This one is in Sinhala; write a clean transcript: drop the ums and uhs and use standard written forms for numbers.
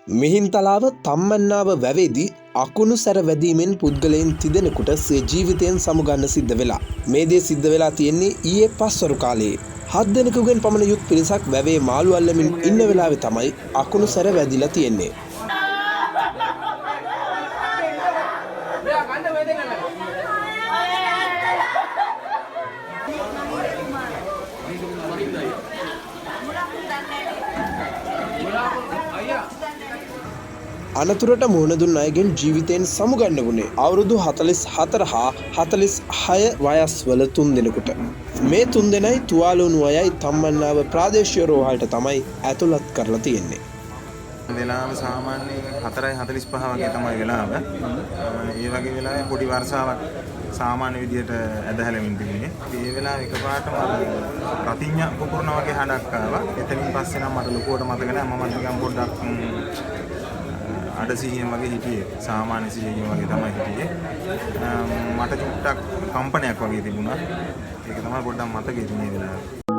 මිහින්තලාව තම්මන්නාව වැවේදී අකුණු සැර වැදීමෙන් පුද්ගලයන් තිදෙනෙකුට සිය ජීවිතයෙන් සමුගන්න සිද්ධ වෙලා. මේ දේ සිද්ධ වෙලා තියෙන්නේ ඊයේ පස්වරු කාලයේ. 7 දෙනෙකුගෙන් පමණ යුත් පිරිසක් වැවේ මාළු අල්ලමින් ඉන්න වෙලාවේ තමයි අකුණු සැර වැදිලා තියෙන්නේ. අනතුරට මුහුණ දුන් අයගෙන් ජීවිතයෙන් සමුගන්න වුණේ අවුරුදු 44 හා 46 වයස්වල 3 දෙනෙකුට. මේ 3 දෙනයි තුවාල වුණු අයයි තම්මන්නාව ප්‍රාදේශීය රෝහලට තමයි ඇතුළත් කරලා තියෙන්නේ. වෙලාව සාමාන්‍යයෙන් 4:45 වගේ තමයි වෙලාව. ඒ වගේ වෙලාවේ පොඩි වර්ෂාවක් සාමාන්‍ය විදියට ඇදහැලෙමින් තිබුණේ. ඒ වෙලාව එකපාරටම රතිඤ්ඤා පුපුරන වගේ හඬක් ආවා. එතනින් පස්සේ නම් මට ලොකුවට මතක නැහැ. මම නිකන් පොඩ්ඩක් අඩසිහියෙන් වගේ හිටියේ. සාමාන්‍ය සිහියෙන් වගේ තමයි හිටියේ. මට චුට්ටක් කම්පනයක් වගේ තිබුණා. ඒක තමයි පොඩ්ඩක් මතකෙ තියෙන වෙලාව.